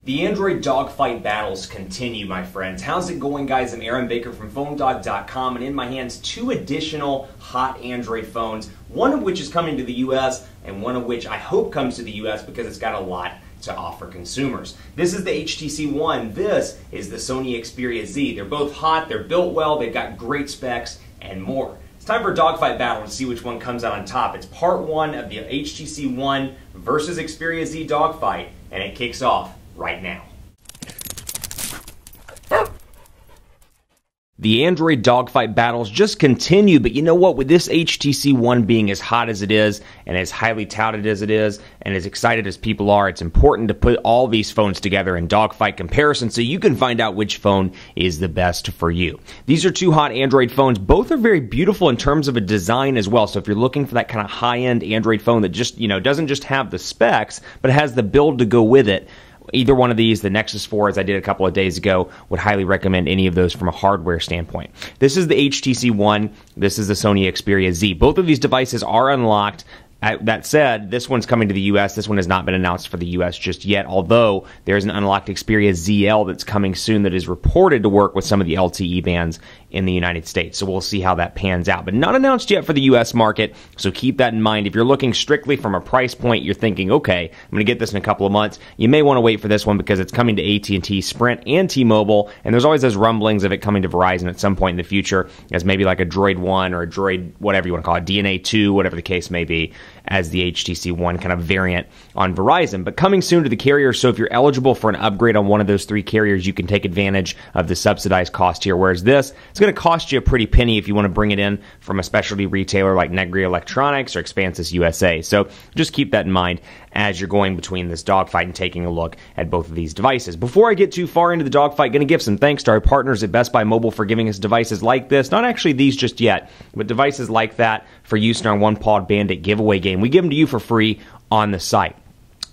The Android dogfight battles continue, my friends. How's it going, guys? I'm Aaron Baker from PhoneDog.com, and in my hands, two additional hot Android phones, one of which is coming to the US, and one of which I hope comes to the US because it's got a lot to offer consumers. This is the HTC One. This is the Sony Xperia Z. They're both hot, they're built well, they've got great specs, and more. It's time for a dogfight battle to see which one comes out on top. It's part one of the HTC One versus Xperia Z dogfight, and it kicks off right now. The Android dogfight battles just continue, but you know what? With this HTC One being as hot as it is, and as highly touted as it is, and as excited as people are, it's important to put all these phones together in dogfight comparison so you can find out which phone is the best for you. These are two hot Android phones. Both are very beautiful in terms of a design as well. So if you're looking for that kind of high-end Android phone that just, doesn't just have the specs, but has the build to go with it, either one of these, the Nexus 4, as I did a couple of days ago, would highly recommend any of those from a hardware standpoint. This is the HTC One. This is the Sony Xperia Z. Both of these devices are unlocked. That said, this one's coming to the US. This one has not been announced for the US just yet, although there's an unlocked Xperia ZL that's coming soon that is reported to work with some of the LTE bands in the United States. So we'll see how that pans out, but not announced yet for the US market. So keep that in mind. If you're looking strictly from a price point, you're thinking, okay, I'm going to get this in a couple of months. You may want to wait for this one because it's coming to AT&T, Sprint, and T-Mobile, and there's always those rumblings of it coming to Verizon at some point in the future as maybe like a Droid 1 or a Droid, whatever you want to call it, DNA 2, whatever the case may be, as the HTC One kind of variant on Verizon, but coming soon to the carrier. So if you're eligible for an upgrade on one of those three carriers, you can take advantage of the subsidized cost here, whereas this, it's going to cost you a pretty penny if you want to bring it in from a specialty retailer like Negri Electronics or Expansys USA. So just keep that in mind as you're going between this dogfight and taking a look at both of these devices. Before I get too far into the dogfight, going to give some thanks to our partners at Best Buy Mobile for giving us devices like this. Not actually these just yet, but devices like that for use in our One-Pawed Bandit giveaway game. We give them to you for free on the site.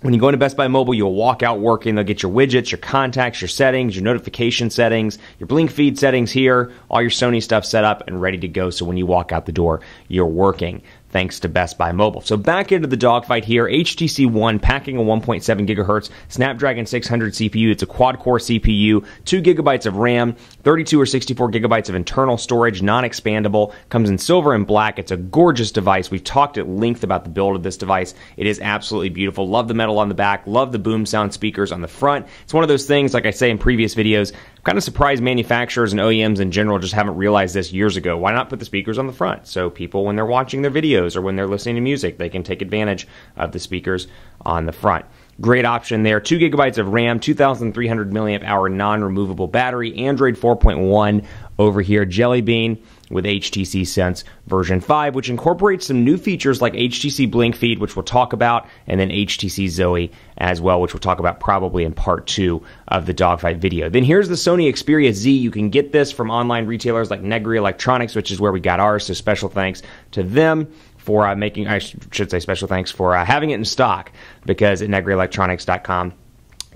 When you go into Best Buy Mobile, you'll walk out working. They'll get your widgets, your contacts, your settings, your notification settings, your blink feed settings here, all your Sony stuff set up and ready to go. So when you walk out the door, you're working, thanks to Best Buy Mobile. So back into the dogfight here. HTC One packing a 1.7 gigahertz Snapdragon 600 CPU. It's a quad-core CPU, 2 gigabytes of RAM, 32 or 64 gigabytes of internal storage, non-expandable. Comes in silver and black. It's a gorgeous device. We've talked at length about the build of this device. It is absolutely beautiful. Love the metal on the back. Love the boom sound speakers on the front. It's one of those things, like I say in previous videos, I'm kind of surprised manufacturers and OEMs in general just haven't realized this years ago. Why not put the speakers on the front? So people, when they're watching their videos or when they're listening to music, they can take advantage of the speakers on the front. Great option there. 2 gigabytes of RAM, 2,300 milliamp hour non-removable battery, Android 4.1 over here, Jelly Bean with HTC Sense version 5, which incorporates some new features like HTC Blink Feed, which we'll talk about, and then HTC Zoe as well, which we'll talk about probably in part 2 of the dogfight video. Then here's the Sony Xperia Z. You can get this from online retailers like Negri Electronics, which is where we got ours, so special thanks to them for making, I should say special thanks for having it in stock, because at negrielectronics.com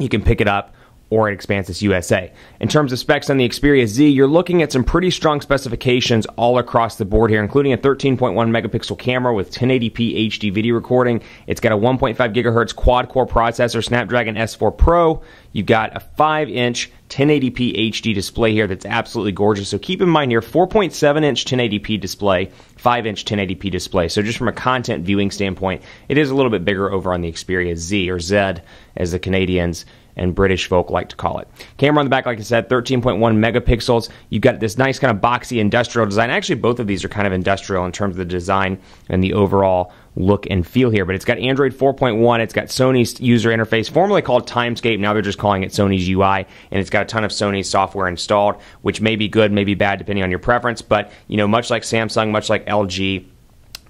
you can pick it up, or at Expansys USA. In terms of specs on the Xperia Z, you're looking at some pretty strong specifications all across the board here, including a 13.1 megapixel camera with 1080p HD video recording. It's got a 1.5 gigahertz quad-core processor, Snapdragon S4 Pro. You've got a 5-inch 1080p HD display here that's absolutely gorgeous. So keep in mind here, 4.7-inch 1080p display, 5-inch 1080p display. So just from a content viewing standpoint, it is a little bit bigger over on the Xperia Z, or Z, as the Canadians and British folk like to call it. Camera on the back, like I said, 13.1 megapixels. You've got this nice kind of boxy industrial design. Actually, both of these are kind of industrial in terms of the design and the overall look and feel here. But it's got Android 4.1. It's got Sony's user interface, formerly called Timescape. Now they're just calling it Sony's UI. And it's got a ton of Sony software installed, which may be good, may be bad, depending on your preference. But, much like Samsung, much like LG,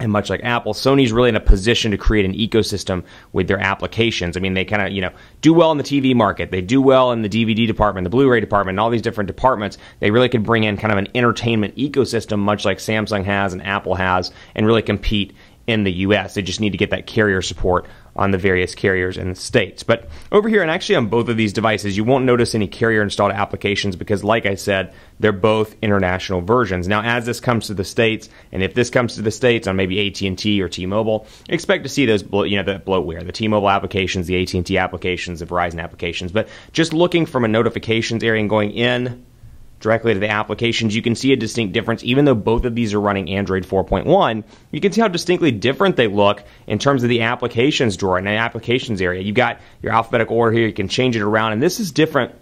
and much like Apple, Sony's really in a position to create an ecosystem with their applications. I mean, they kind of, do well in the TV market. They do well in the DVD department, the Blu-ray department, and all these different departments. They really could bring in kind of an entertainment ecosystem, much like Samsung has and Apple has, and really compete in the US. They just need to get that carrier support on the various carriers in the States. But over here, and actually on both of these devices, you won't notice any carrier-installed applications because, like I said, they're both international versions. Now, as this comes to the States, and if this comes to the States on maybe AT&T or T-Mobile, expect to see those, the bloatware, the T-Mobile applications, the AT&T applications, the Verizon applications. But just looking from a notifications area and going in directly to the applications, you can see a distinct difference. Even though both of these are running Android 4.1, you can see how distinctly different they look in terms of the applications drawer and the applications area. You've got your alphabetical order here. You can change it around, and this is different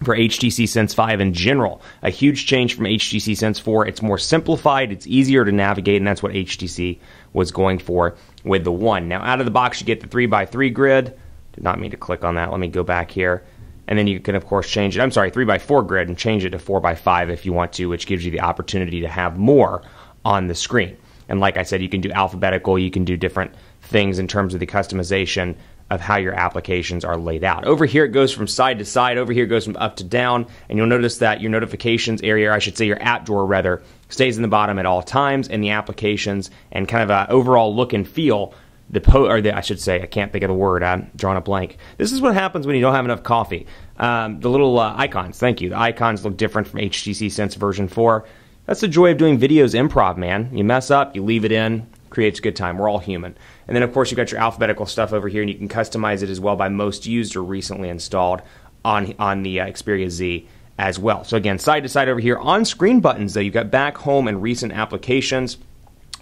for HTC Sense 5 in general. A huge change from HTC Sense 4. It's more simplified, it's easier to navigate, and that's what HTC was going for with the One. Now, out of the box, you get the 3x3 grid. Did not mean to click on that. Let me go back here. And then you can, of course, change it. 3x4 grid and change it to 4x5 if you want to, which gives you the opportunity to have more on the screen. And like I said, you can do alphabetical. You can do different things in terms of the customization of how your applications are laid out. Over here, it goes from side to side. Over here, it goes from up to down. And you'll notice that your notifications area, or I should say your app drawer rather, stays in the bottom at all times. And the applications and kind of an overall look and feel, I can't think of the word. I'm drawing a blank. This is what happens when you don't have enough coffee. The little icons, thank you. The icons look different from HTC Sense version 4. That's the joy of doing videos improv, man. You mess up, you leave it in, creates a good time. We're all human. And then, of course, you've got your alphabetical stuff over here, and you can customize it as well by most used or recently installed on the Xperia Z as well. So again, side to side over here. On screen buttons, though, you've got back, home, and recent applications.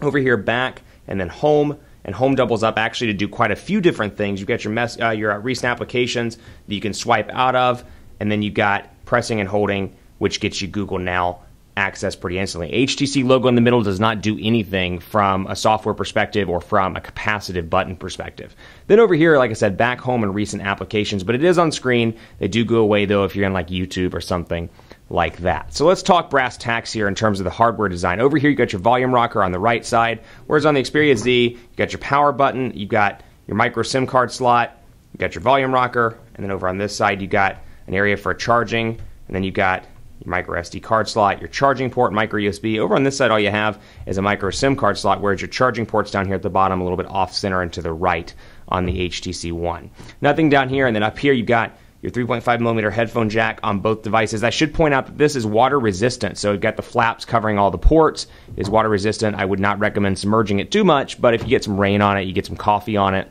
Over here, back, and then home. And home doubles up actually to do quite a few different things. You've got your recent applications that you can swipe out of, and then you've got pressing and holding, which gets you Google Now access pretty instantly. HTC logo in the middle does not do anything from a software perspective or from a capacitive button perspective. Then over here, like I said, back, home, and recent applications, but it is on screen. They do go away, though, if you're in like YouTube or something like that. So let's talk brass tacks here in terms of the hardware design. Over here, you got your volume rocker on the right side, whereas on the Xperia Z, you got your power button, you got your micro SIM card slot, you got your volume rocker, and then over on this side, you got an area for charging, and then you got your micro SD card slot, your charging port, micro USB. Over on this side, all you have is a micro SIM card slot, whereas your charging port's down here at the bottom, a little bit off center and to the right on the HTC One. Nothing down here, and then up here, you've got your 3.5mm headphone jack on both devices. I should point out that this is water resistant, so you've got the flaps covering all the ports. It is water resistant. I would not recommend submerging it too much, but if you get some rain on it, you get some coffee on it,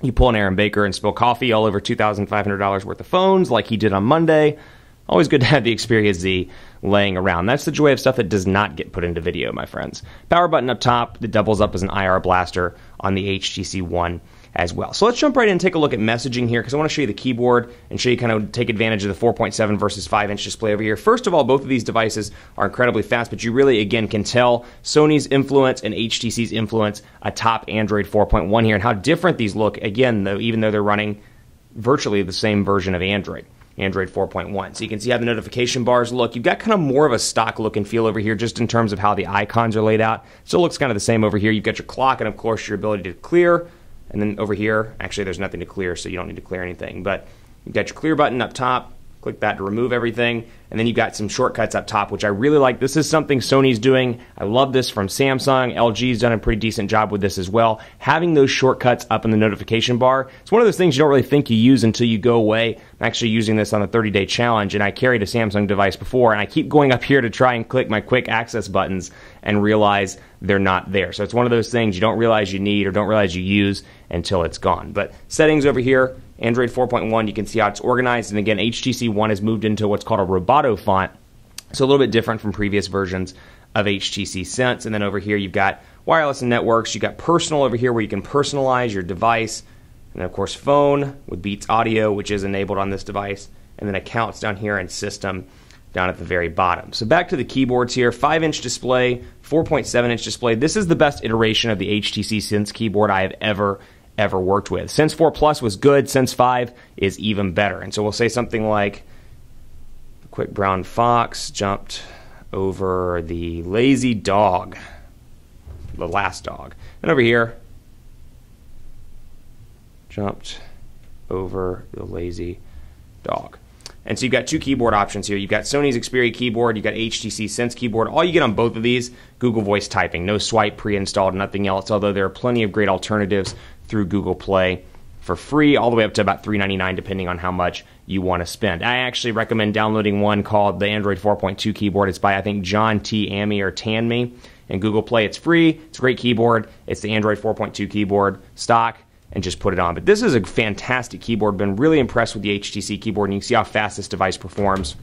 you pull an Aaron Baker and spill coffee all over $2,500 worth of phones like he did on Monday, always good to have the Xperia Z laying around. That's the joy of stuff that does not get put into video, my friends. Power button up top that doubles up as an IR blaster on the HTC One as well. So let's jump right in and take a look at messaging here because I want to show you the keyboard and show you kind of take advantage of the 4.7 versus 5-inch display over here. First of all, both of these devices are incredibly fast, but you really, again, can tell Sony's influence and HTC's influence atop Android 4.1 here and how different these look, again, though, even though they're running virtually the same version of Android 4.1. So you can see how the notification bars look. You've got kind of more of a stock look and feel over here just in terms of how the icons are laid out. Still looks kind of the same over here. You've got your clock and, of course, your ability to clear. And then over here, actually there's nothing to clear, so you don't need to clear anything. But you've got your clear button up top. Click that to remove everything. And then you've got some shortcuts up top, which I really like. This is something Sony's doing. I love this from Samsung. LG's done a pretty decent job with this as well. Having those shortcuts up in the notification bar, it's one of those things you don't really think you use until you go away. I'm actually using this on a 30-day challenge, and I carried a Samsung device before, and I keep going up here to try and click my quick access buttons and realize they're not there. So it's one of those things you don't realize you need or don't realize you use until it's gone. But settings over here, Android 4.1, you can see how it's organized. And again, HTC One has moved into what's called a Roboto font. So a little bit different from previous versions of HTC Sense. And then over here, you've got wireless and networks. You've got personal over here where you can personalize your device. And then, of course, phone with Beats Audio, which is enabled on this device. And then accounts down here and system down at the very bottom. So back to the keyboards here, 5-inch display, 4.7-inch display. This is the best iteration of the HTC Sense keyboard I have ever worked with. Sense 4 Plus was good. Sense 5 is even better. And so we'll say something like, the quick brown fox jumped over the lazy dog, the last dog. And over here, jumped over the lazy dog. And so you've got two keyboard options here. You've got Sony's Xperia keyboard, you've got HTC Sense keyboard. All you get on both of these, Google Voice typing. No swipe pre-installed, nothing else, although there are plenty of great alternatives through Google Play for free, all the way up to about $3.99 depending on how much you want to spend. I actually recommend downloading one called the Android 4.2 keyboard. It's by, I think, John T. Amey or Tanmi and Google Play. It's free. It's a great keyboard. It's the Android 4.2 keyboard, stock, and just put it on. But this is a fantastic keyboard. Been really impressed with the HTC keyboard, and you can see how fast this device performs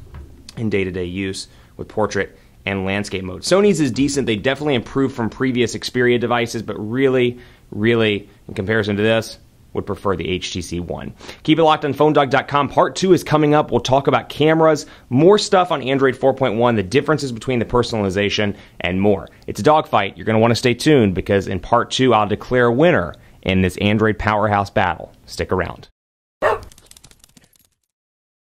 in day-to-day use with portrait and landscape mode. Sony's is decent. They definitely improved from previous Xperia devices, but really, in comparison to this, would prefer the HTC One. Keep it locked on PhoneDog.com. Part 2 is coming up. We'll talk about cameras, more stuff on Android 4.1, the differences between the personalization, and more. It's a dogfight. You're going to want to stay tuned because in Part 2, I'll declare a winner in this Android powerhouse battle. Stick around.